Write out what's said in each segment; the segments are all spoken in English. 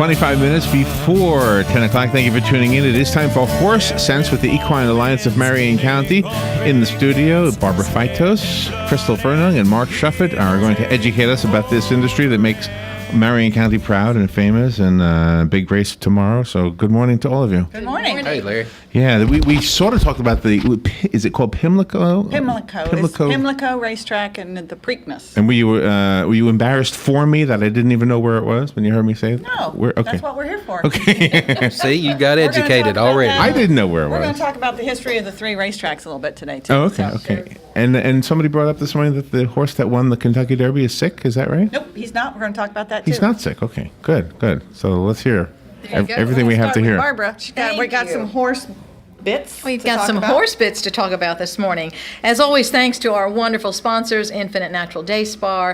25 minutes before 10 o'clock. Thank you for tuning in. It is time for Horse Sense with the Equine Alliance of Marion County. In the studio, Barbara Feitos, Crystal Fernung, and Mark Shuffett are going to educate us about this industry that makes Marion County proud and famous, and big race tomorrow. So good morning to all of you. Good morning. Hey, Larry. Yeah, we sort of talked about is it called Pimlico? Pimlico. It's Pimlico Racetrack and the Preakness. And were you embarrassed for me that I didn't even know where it was when you heard me say it? No, okay. That's what we're here for. Okay. See, you got educated already. I didn't know where it was. We're going to talk about the history of the three racetracks a little bit today, too. Oh, okay, okay. And somebody brought up this morning that the horse that won the Kentucky Derby is sick. Is that right? Nope, he's not. We're going to talk about that, too. He's not sick. Okay, good. So let's hear everything we have to hear. Barbara, we got some horse bits. We've got some horse bits to talk about this morning. As always, thanks to our wonderful sponsors, Infinite Natural Day Spa,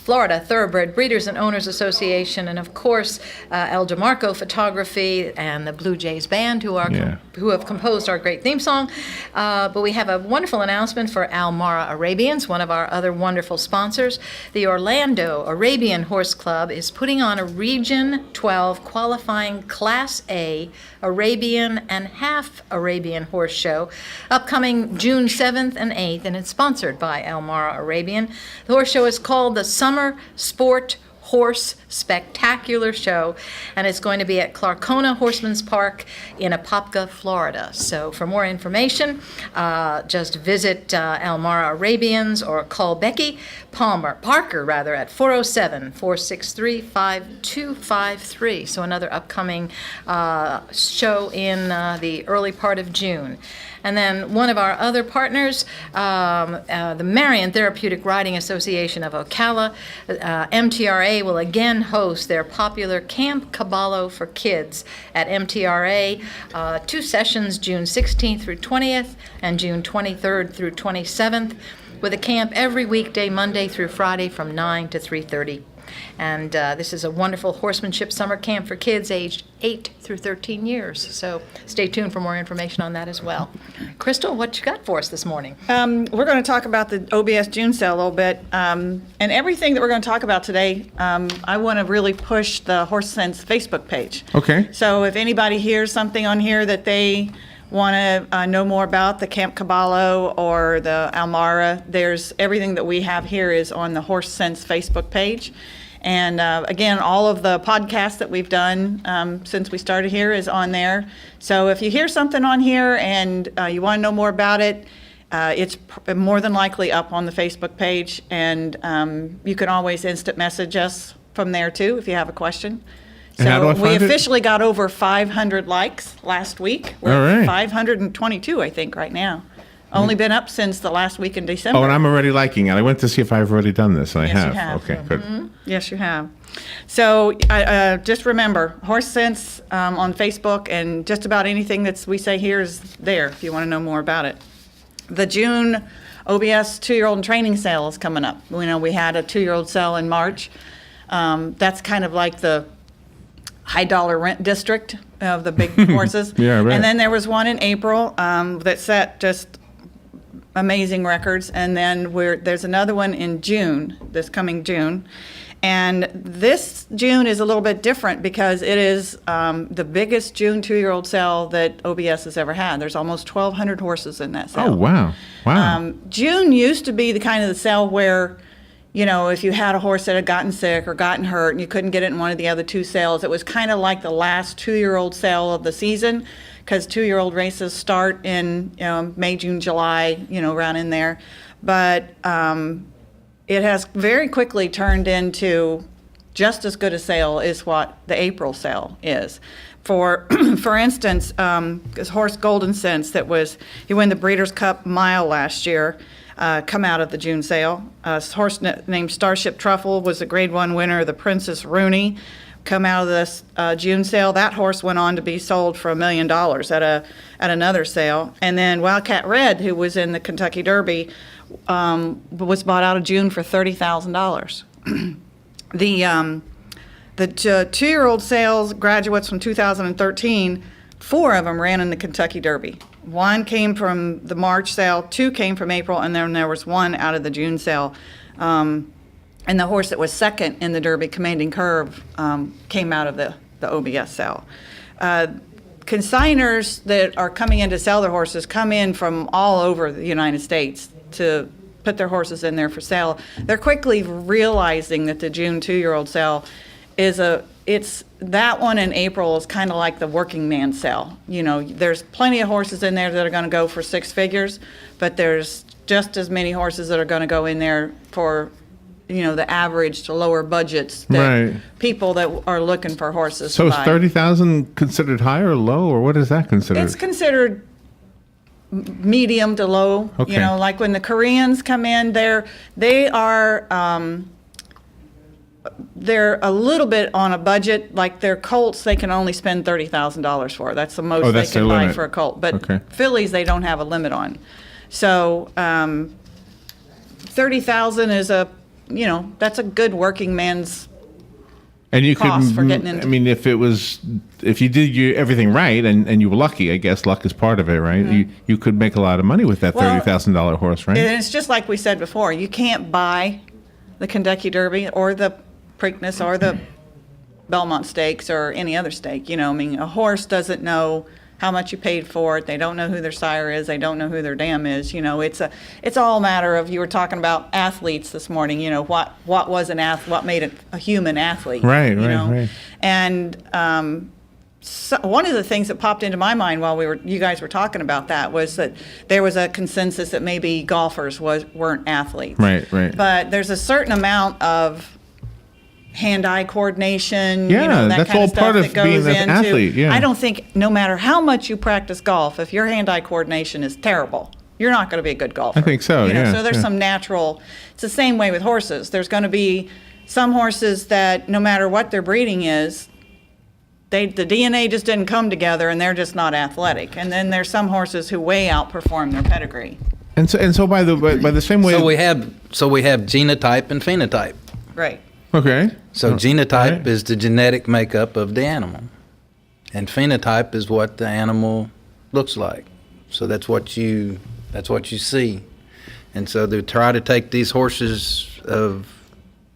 Florida Thoroughbred Breeders and Owners Association, and of course, El DeMarco Photography and the Blue Jays Band, who have composed our great theme song. But we have a wonderful announcement for Almara Arabians, one of our other wonderful sponsors. The Orlando Arabian Horse Club is putting on a Region 12 qualifying Class A Arabian and half Arabian horse show upcoming June 7th and 8th, and it's sponsored by Almara Arabian. The horse show is called the Summer Sport Horse Spectacular Show, and it's going to be at Clarkona Horseman's Park in Apopka, Florida. So for more information, just visit Almara Arabians or call Becky Parker at 407-463-5253. So another upcoming show in the early part of June. And then one of our other partners, the Marion Therapeutic Riding Association of Ocala, MTRA will again host their popular Camp Caballo for Kids at MTRA, 2 sessions, June 16th through 20th and June 23rd through 27th, with a camp every weekday, Monday through Friday from 9 to 3:30. And this is a wonderful horsemanship summer camp for kids aged 8 through 13 years. So stay tuned for more information on that as well. Crystal, what you got for us this morning? We're going to talk about the OBS June sale a little bit. And everything that we're going to talk about today, I want to really push the Horse Sense Facebook page. Okay. So if anybody hears something on here that they want to know more about, the Camp Caballo or the Almara, there's everything that we have here is on the Horse Sense Facebook page. And again, all of the podcasts that we've done since we started here is on there. So if you hear something on here and you want to know more about it, it's more than likely up on the Facebook page. And you can always instant message us from there too if you have a question. So we officially got over 500 likes last week. We're at 522, I think, right now. Only been up since the last week in December. Oh, and I'm already liking it. I went to see if I've already done this. I Yes, have. you have. Okay, good. Yes, you have. So just remember, Horse Sense on Facebook, and just about anything that we say here is there if you want to know more about it. The June OBS 2-year-old and training sale is coming up. We had a 2-year-old sale in March. That's kind of like the high-dollar rent district of the big horses. Yeah, right. And then there was one in April that set just amazing records, and then there's another one in June, this coming June. And this June is a little bit different because it is the biggest June 2-year-old sale that OBS has ever had. There's almost 1,200 horses in that sale. Oh, wow. June used to be the kind of the sale where, if you had a horse that had gotten sick or gotten hurt and you couldn't get it in one of the other 2 sales, it was kind of like the last 2-year-old sale of the season, because 2-year-old races start in May, June, July, around in there. But it has very quickly turned into just as good a sale as what the April sale is. For instance, this horse Golden Sense he won the Breeders' Cup Mile last year, come out of the June sale. A horse named Starship Truffle was a Grade 1 winner of the Princess Rooney, come out of this June sale. That horse went on to be sold for $1 million at another sale. And then Wildcat Red, who was in the Kentucky Derby, was bought out of June for $30,000. The 2-year-old sales graduates from 2013, 4 of them ran in the Kentucky Derby. 1 came from the March sale, 2 came from April, and then there was 1 out of the June sale. And the horse that was second in the Derby, Commanding Curve, came out of the OBS sale. Consigners that are coming in to sell their horses come in from all over the United States to put their horses in there for sale. They're quickly realizing that the June 2-year-old sale it's that one in April is kind of like the working man sale. You know, there's plenty of horses in there that are going to go for six figures, but there's just as many horses that are going to go in there for, you know, the average to lower budgets that people that are looking for horses. So to is buy. 30,000 considered high or low, or what is that considered? It's considered medium to low. Okay. You know, like when the Koreans come in, they're a little bit on a budget. Like their colts, they can only spend $30,000 for. That's the most they can buy for a colt. But fillies, they don't have a limit on. So 30,000 is that's a good working man's and you cost could, for getting into. I mean, if you did everything right and you were lucky, I guess luck is part of it, right? Mm-hmm. You could make a lot of money with that $30,000 horse, right? And it's just like we said before, you can't buy the Kentucky Derby or the Preakness or the Belmont Stakes or any other stake. You know, I mean, a horse doesn't know how much you paid for it. They don't know who their sire is. They don't know who their dam is. You know, it's all a matter of, you were talking about athletes this morning. You know, what was an athlete? What made it a human athlete? Right. And so one of the things that popped into my mind while you guys were talking about that was that there was a consensus that maybe golfers weren't athletes. Right. But there's a certain amount of hand-eye coordination, Yeah, that that's kind all of stuff part of that goes being an into. athlete, yeah. I don't think no matter how much you practice golf, if your hand-eye coordination is terrible, you're not going to be a good golfer. I think so, yeah, So there's yeah. some natural. It's the same way with horses. There's going to be some horses that no matter what their breeding is, the DNA just didn't come together and they're just not athletic. And then there's some horses who way outperform their pedigree. And so by the same way. So we have genotype and phenotype. Right. Okay. So genotype right. is the genetic makeup of the animal, and phenotype is what the animal looks like. So that's what you see. And so they try to take these horses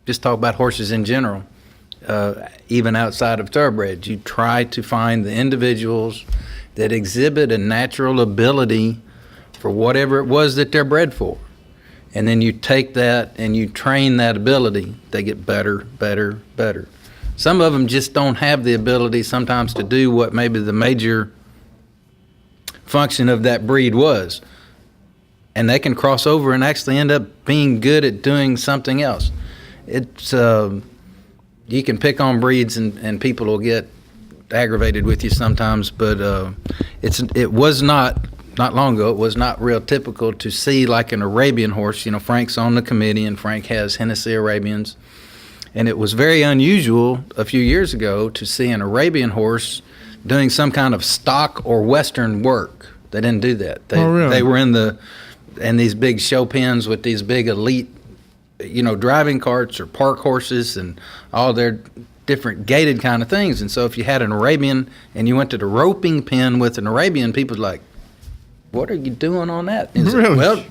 just talk about horses in general, even outside of thoroughbreds. You try to find the individuals that exhibit a natural ability for whatever it was that they're bred for. And then you take that and you train that ability. They get better, better, better. Some of them just don't have the ability sometimes to do what maybe the major function of that breed was. And they can cross over and actually end up being good at doing something else. It's you can pick on breeds and people will get aggravated with you sometimes, but it was not long ago, it was not real typical to see like an Arabian horse. You know, Frank's on the committee and Frank has Hennessy Arabians. And it was very unusual a few years ago to see an Arabian horse doing some kind of stock or Western work. They didn't do that. Really? They were in these big show pens with these big elite, driving carts or park horses and all their different gated kind of things. And so if you had an Arabian and you went to the roping pen with an Arabian, people were like, what are you doing on that? And Really? Well,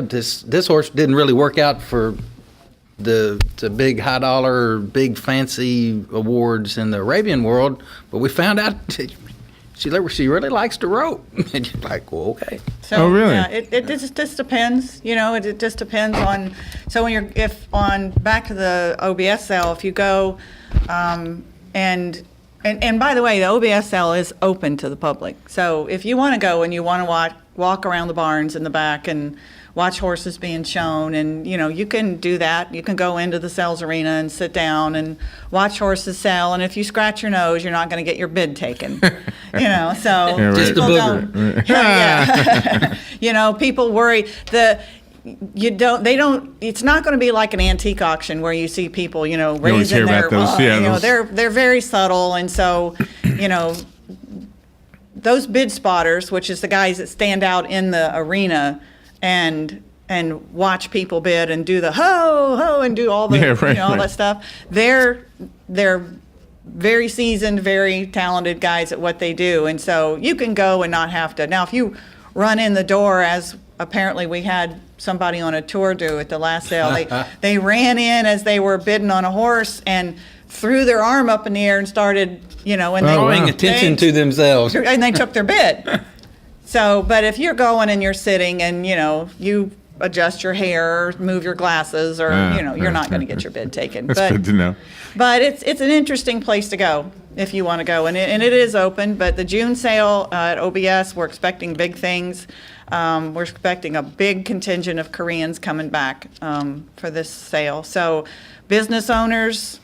this horse didn't really work out for the big high dollar, big fancy awards in the Arabian world, but we found out she really likes to rope. And you're like, well, okay. So, really? Yeah, it just depends. It just depends on. So back to the OBS sale, if you go, and by the way, the OBS sale is open to the public. So if you want to go and you want to walk around the barns in the back and watch horses being shown, and you can do that. You can go into the sales arena and sit down and watch horses sell. And if you scratch your nose, you're not going to get your bid taken. So Yeah, right. Just a people booger. yeah. People worry it's not going to be like an antique auction where you see people, raising hear their, about those, they're very subtle. And so, those bid spotters, which is the guys that stand out in the arena and watch people bid and do the ho and do all the, all that stuff. They're very seasoned, very talented guys at what they do. And so you can go and not have to. Now, if you run in the door as apparently we had somebody on a tour do at the last sale. They ran in as they were bidding on a horse and threw their arm up in the air and started, and Paying attention to themselves. and they took their bid. So, but if you're going and you're sitting and, you adjust your hair, or move your glasses, or, you're not going to get your bid taken. That's good to know. But it's an interesting place to go if you want to go. And it is open, but the June sale at OBS, we're expecting big things. We're expecting a big contingent of Koreans coming back for this sale. So business owners,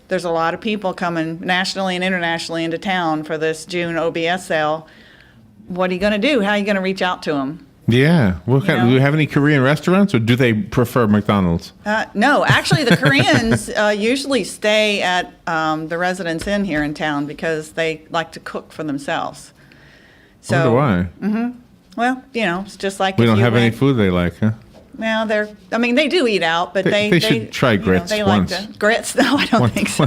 there's a lot of people coming nationally and internationally into town for this June OBS sale. What are you going to do? How are you going to reach out to them? Yeah. What kind? Do we have any Korean restaurants, or do they prefer McDonald's? No, actually, the Koreans usually stay at the Residence Inn here in town because they like to cook for themselves. So, why? well, it's just like We if don't you have any went- food they like, huh? Well, they do eat out, but They should try grits they once. like to, grits? No, I don't think so.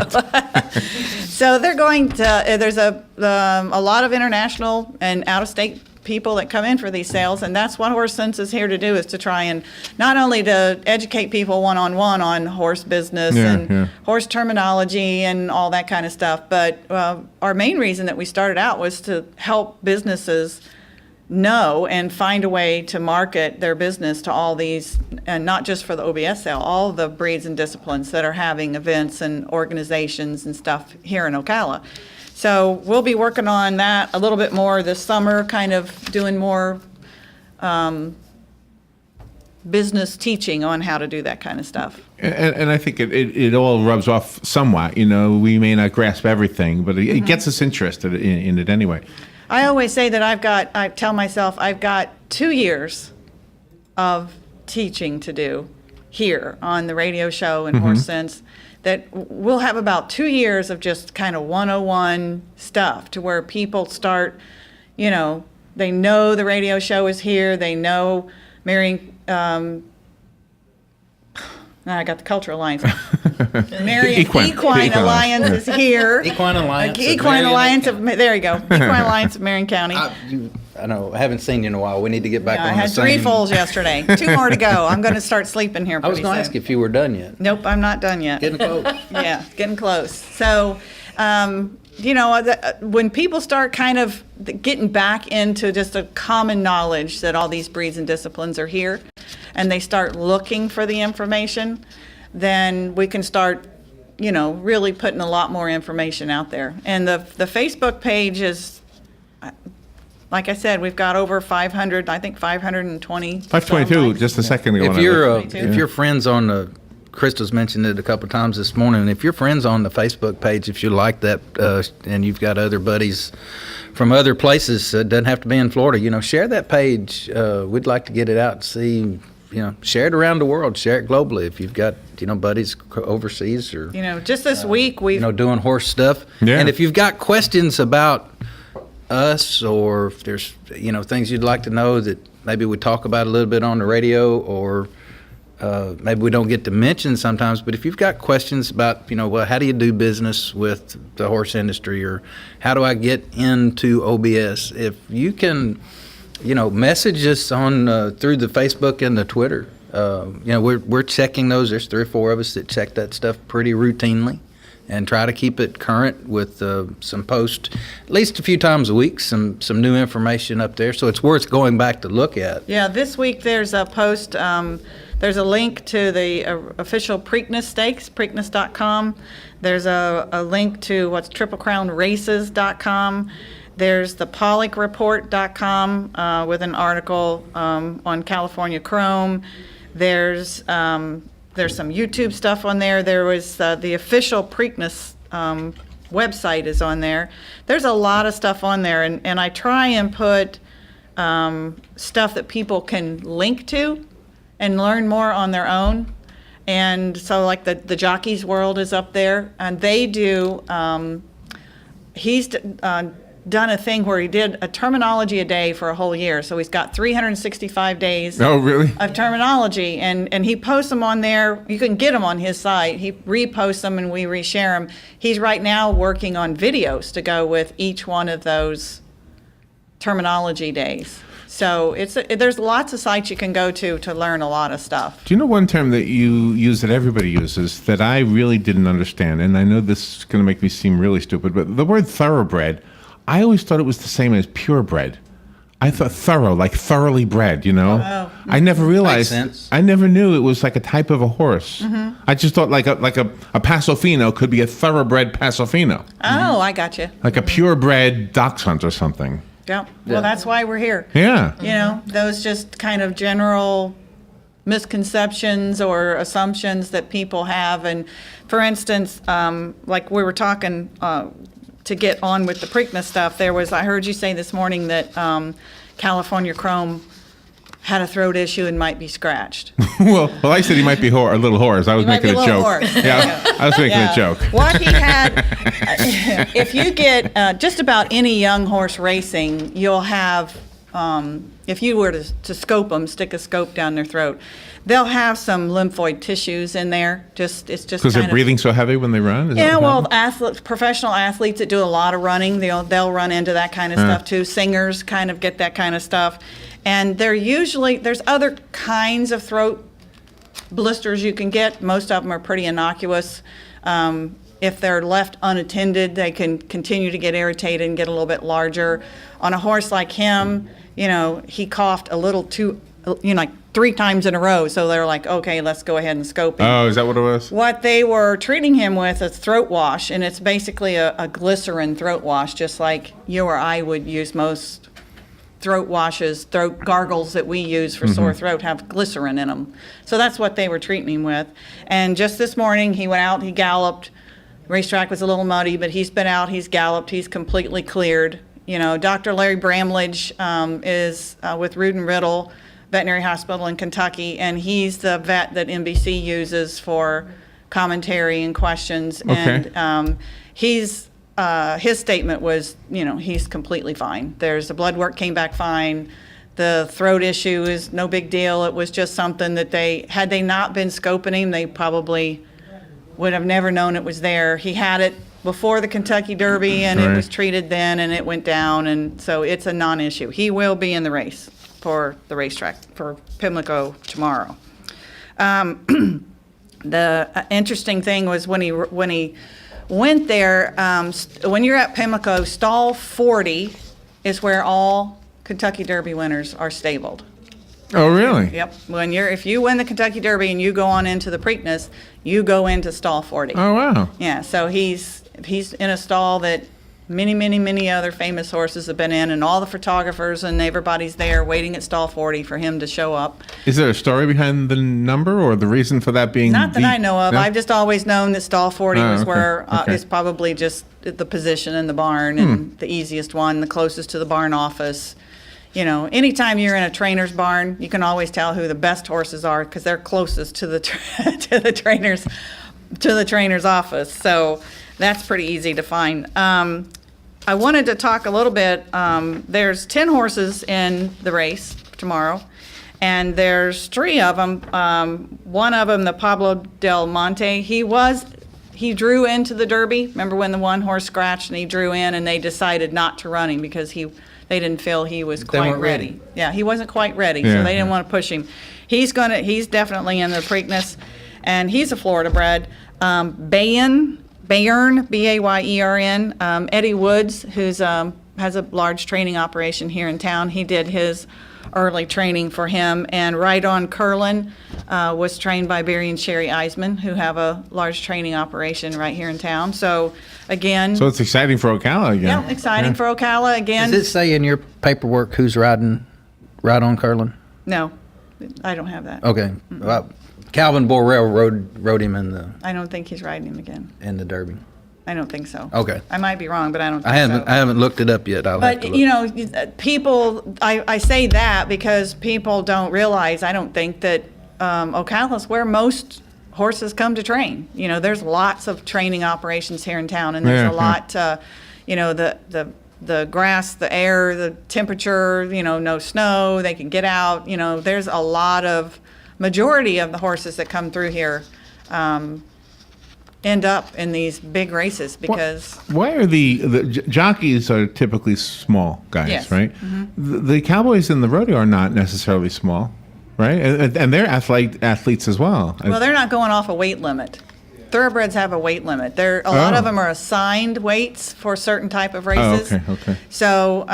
So they're going to. There's a lot of international and out-of-state people that come in for these sales, and that's what Horse Sense is here to do, is to try and not only to educate people one-on-one on horse business and horse terminology and all that kind of stuff, but our main reason that we started out was to help businesses know and find a way to market their business to all these, and not just for the OBS sale, all the breeds and disciplines that are having events and organizations and stuff here in Ocala. So we'll be working on that a little bit more this summer, kind of doing more business teaching on how to do that kind of stuff. And I think it all rubs off somewhat. We may not grasp everything, but it gets us interested in it anyway. I always say that I tell myself I've got 2 years of teaching to do here on the radio show and Horse Sense, that we'll have about 2 years of just kind of 101 stuff to where people start, they know the radio show is here, they know I got the Cultural Alliance. Marion Equine Alliance is here. Equine Alliance. Equine Alliance of, there you go. Equine Alliance of Marion County. I know. I haven't seen you in a while. We need to get back I on had the same. 3 foals yesterday. 2 more to go. I'm going to start sleeping here I was pretty going to soon. ask if you were done yet. Nope, I'm not done yet. Getting close. Yeah, getting close. So, when people start kind of getting back into just a common knowledge that all these breeds and disciplines are here, and they start looking for the information, then we can start, really putting a lot more information out there. And the Facebook page is, like I said, we've got over 500, I think 520. 522, just a second ago. If when I you're looked. if your friends on the, Crystal's mentioned it a couple times this morning. If your friends on the Facebook page, if you like that, and you've got other buddies from other places, it doesn't have to be in Florida. Share that page. We'd like to get it out and see. Share it around the world. Share it globally. If you've got buddies overseas or just this week we've doing horse stuff. Yeah. And if you've got questions about us, or if there's things you'd like to know that maybe we talk about a little bit on the radio, or maybe we don't get to mention sometimes, but if you've got questions about how do you do business with the horse industry, or how do I get into OBS, if you can message us on through the Facebook and the Twitter. We're checking those. There's 3 or 4 of us that check that stuff pretty routinely and try to keep it current with some posts at least a few times a week, some new information up there. So it's worth going back to look at. Yeah, this week there's a post, there's a link to the official Preakness stakes, Preakness.com. There's a link to what's TripleCrownRaces.com. There's the PollockReport.com with an article on California Chrome. There's some YouTube stuff on there. There was the official Preakness website is on there. There's a lot of stuff on there, and I try and put stuff that people can link to and learn more on their own. And so like the Jockey's World is up there, and they do, he's done a thing where he did a terminology a day for a whole year. So he's got 365 days Oh, really? of terminology, and he posts them on there. You can get them on his site. He reposts them and we reshare them. He's right now working on videos to go with each one of those terminology days. So there's lots of sites you can go to learn a lot of stuff. Do you know one term that you use that everybody uses that I really didn't understand? And I know this is going to make me seem really stupid, but the word thoroughbred, I always thought it was the same as purebred. I thought thorough, like thoroughly bred, you know? Oh. I never realized. Makes sense. I never knew it was like a type of a horse. I just thought like a Paso Fino could be a thoroughbred Paso Fino. Oh, I got you. Like a purebred dachshund or something. Yeah. Well, that's why we're here. Yeah. You know, those just kind of general misconceptions or assumptions that people have. And for instance, like we were talking to get on with the Preakness stuff, I heard you say this morning that California Chrome had a throat issue and might be scratched. well, I said he might be a little hoarse. I was might making be a a little joke. hoarse. Yeah, I was making a joke. What he had, if you get just about any young horse racing, you'll have, if you were to scope them, stick a scope down their throat, they'll have some lymphoid tissues in there. It's just Because they're breathing so heavy when they run? Is that Yeah, what well, happens? professional athletes that do a lot of running, they'll run into that kind of stuff too. Singers kind of get that kind of stuff. And there's other kinds of throat blisters you can get. Most of them are pretty innocuous. If they're left unattended, they can continue to get irritated and get a little bit larger. On a horse like him, he coughed a little too, like 3 times in a row. So they're like, okay, let's go ahead and scope him. Oh, is that what it was? What they were treating him with is throat wash, and it's basically a glycerin throat wash, just like you or I would use most throat washes, throat gargles that we use for sore throat have glycerin in them. So that's what they were treating him with. And just this morning, he went out, he galloped. Racetrack was a little muddy, but he's been out, he's galloped, he's completely cleared. Dr. Larry Bramlage is with Rood and Riddle Veterinary Hospital in Kentucky, and he's the vet that NBC uses for commentary and questions. Okay. And his statement was, he's completely fine. The blood work came back fine. The throat issue is no big deal. It was just something that had they not been scoping him, they probably would have never known it was there. He had it before the Kentucky Derby, and it was treated then, and it went down, and so it's a non-issue. He will be in the race for the racetrack for Pimlico tomorrow. The interesting thing was when he went there, when you're at Pimlico, stall 40 is where all Kentucky Derby winners are stabled. Oh, really? Yep. If you win the Kentucky Derby and you go on into the Preakness, you go into stall 40. Oh, wow. Yeah. So he's in a stall that many, many, many other famous horses have been in, and all the photographers and everybody's there waiting at stall 40 for him to show up. Is there a story behind the number or the reason for that being? Not that I know of. No? I've just always known that stall 40 was okay, where okay. it's probably just the position in the barn and the easiest one, the closest to the barn office. Anytime you're in a trainer's barn, you can always tell who the best horses are because they're closest to the to the trainer's office. So that's pretty easy to find. I wanted to talk a little bit. There's 10 horses in the race tomorrow, and there's 3 of them. One of them, the Pablo Del Monte, he drew into the Derby. Remember when the one horse scratched and he drew in, and they decided not to run him because they didn't feel he was quite weren't ready. Yeah, he wasn't quite ready, Yeah, so they didn't yeah. want to push him. He's definitely in the Preakness, and he's a Florida bred. Bayern, Bayern, Eddie Woods, who's has a large training operation here in town. He did his early training for him, and Right On Curlin was trained by Barry and Sherry Eisman, who have a large training operation right here in town. So again, So it's exciting for Ocala again. yeah, exciting for Ocala again. Does it say in your paperwork who's riding Right On Curlin? No, I don't have that. Okay. Well, Calvin Borrell rode him in I don't think he's riding him again. the Derby. I don't think so. Okay. I might be wrong, but I don't think I so. haven't looked it up yet. I'll have to But, look. people, I say that because people don't realize, I don't think, that Ocala's where most horses come to train. There's lots of training operations here in town, and there's Yeah, a lot, the grass, the air, the temperature, no snow, they can get out. There's a lot of, majority of the horses that come through here end up in these big races because Why are the jockeys are typically small guys, Yes. right? The cowboys in the rodeo are not necessarily small, right? And they're athletes as well. well, they're not going off a weight limit. Thoroughbreds have a weight limit. A lot of them are assigned weights for certain type of races. Okay. So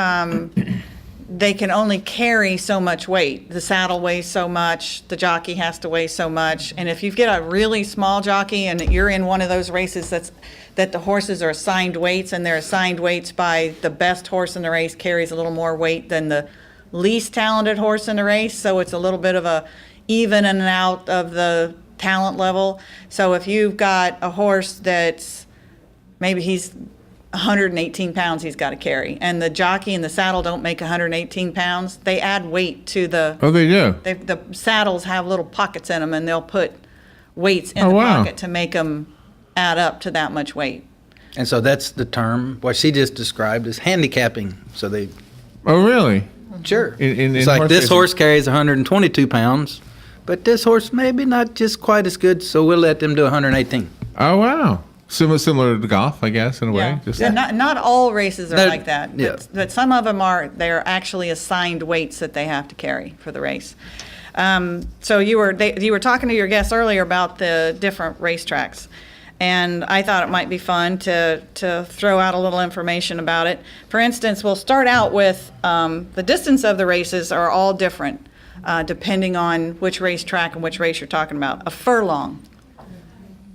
they can only carry so much weight. The saddle weighs so much, the jockey has to weigh so much. And if you get a really small jockey and you're in one of those races that the horses are assigned weights, and they're assigned weights by the best horse in the race carries a little more weight than the least talented horse in the race, so it's a little bit of a even and out of the talent level. So if you've got a horse that's maybe he's 118 pounds he's got to carry, and the jockey and the saddle don't make 118 pounds, they add weight to the. Oh, they do. The saddles have little pockets in them, and they'll put weights in Oh, the wow. pocket to make them add up to that much weight. And so that's the term, what she just described as handicapping. So they, Oh, really? sure. In It's like horse this racing. horse carries 122 pounds, but this horse maybe not just quite as good, so we'll let them do 118. Oh, wow. Similar to golf, I guess, in a way. Yeah. Not all races are They're- like that, yeah. but some of them they're actually assigned weights that they have to carry for the race. So you were talking to your guests earlier about the different racetracks, and I thought it might be fun to throw out a little information about it. For instance, we'll start out with the distance of the races are all different depending on which racetrack and which race you're talking about. A furlong.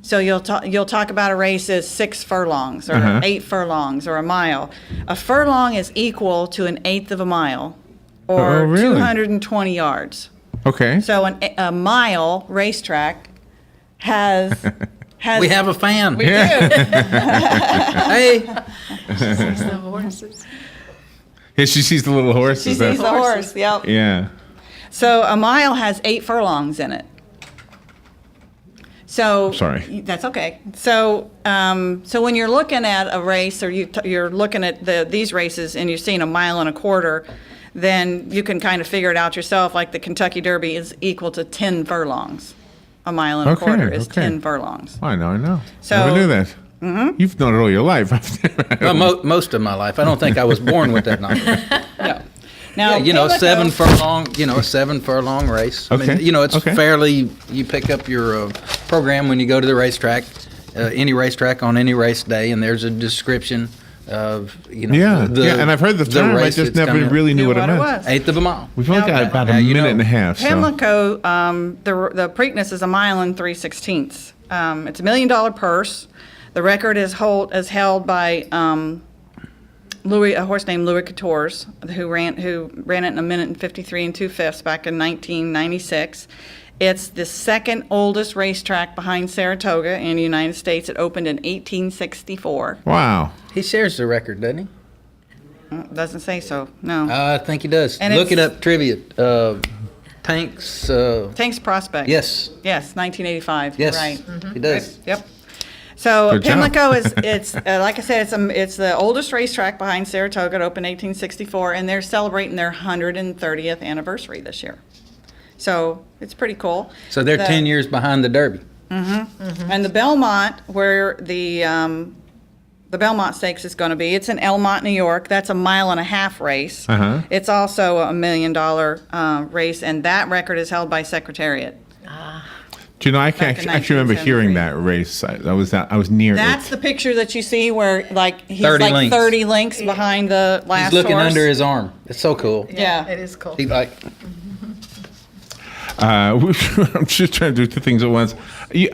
So you'll talk about a race as 6 furlongs or 8 furlongs or a mile. A furlong is equal to an eighth of a mile, or Oh, really? 220 yards. Okay. So a mile racetrack has We have a fan. we do. Hey, The horses. Yeah, she sees the little horses. She sees the horse. Yep. Yeah. So a mile has 8 furlongs in it. So Sorry. that's okay. So so when you're looking at a race, or you're looking at these races, and you're seeing a mile and a quarter, then you can kind of figure it out yourself. Like the Kentucky Derby is equal to 10 furlongs. A mile and a Okay, quarter is okay. 10 furlongs. I know. So- Never knew that. Mm-hmm. You've known it all your life. well, most of my life. I don't think I was born with that knowledge. No. Now, Yeah, a Pimlico- 7 furlong race. I Okay, mean, it's okay. fairly, you pick up your program when you go to the racetrack, any racetrack on any race day, and there's a description of, Yeah, and I've heard the term. I race just that's never coming up. really knew what it meant. was. Eighth of a mile. We've only Now, got about a now you minute know. and a half. So. Pimlico, the Preakness is a mile and 3/16. It's $1 million purse. The record is held by a horse named Louis Quatorze, who ran it in 1 minute and 53 2/5 back in 1996. It's the second oldest racetrack behind Saratoga in the United States. It opened in 1864. Wow. He shares the record, doesn't he? Doesn't say so. No. I think he does. And Look it it's- up, trivia. Tanks, Tanks Prospect. yes, Yes, 1985. yes, Right. he does. Yep. So Good job. Pimlico it's like I said, it's the oldest racetrack behind Saratoga. It opened 1864, and they're celebrating their 130th anniversary this year. So it's pretty cool. So they're The- 10 years behind the Derby. And the Belmont, where the Belmont Stakes is going to be, it's in Elmont, New York. That's a 1.5 mile race. Uh-huh. It's also a $1 million race, and that record is held by Secretariat. Do you know, I Back in actually remember hearing 1973. that race. I was near That's it. the picture that you see where, like, he's 30 like lengths. 30 lengths behind the last He's looking horse. under his arm. It's so cool. Yeah. It is cool. He like I'm just trying to do 2 things at once.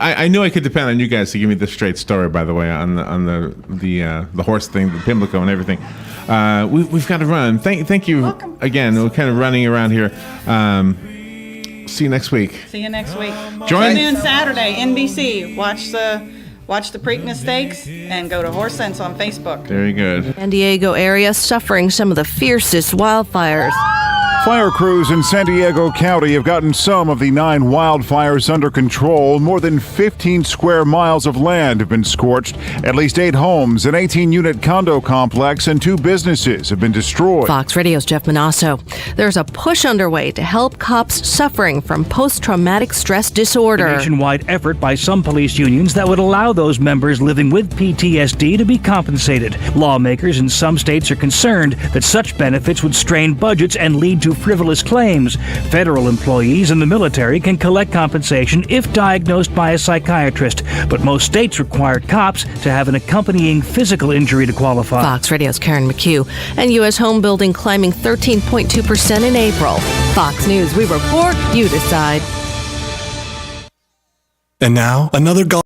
I knew I could depend on you guys to give me the straight story. By the way, on the horse thing, the Pimlico, and everything. We've got to run. Thank you Welcome. again. We're kind of running around here. See you next week. See you next week. Join- Tune in Saturday, NBC. Watch the Preakness Stakes and go to Horse Sense on Facebook. Very good. San Diego area suffering some of the fiercest wildfires. Fire crews in San Diego County have gotten some of the 9 wildfires under control. More than 15 square miles of land have been scorched. At least 8 homes, an 18-unit condo complex, and 2 businesses have been destroyed. Fox Radio's Jeff Manasso. There's a push underway to help cops suffering from post-traumatic stress disorder. A nationwide effort by some police unions that would allow those members living with PTSD to be compensated. Lawmakers in some states are concerned that such benefits would strain budgets and lead to frivolous claims. Federal employees in the military can collect compensation if diagnosed by a psychiatrist, but most states require cops to have an accompanying physical injury to qualify. Fox Radio's Karen McHugh. And U.S. home building climbing 13.2% in April. Fox News, we report, you decide. And now, another golf.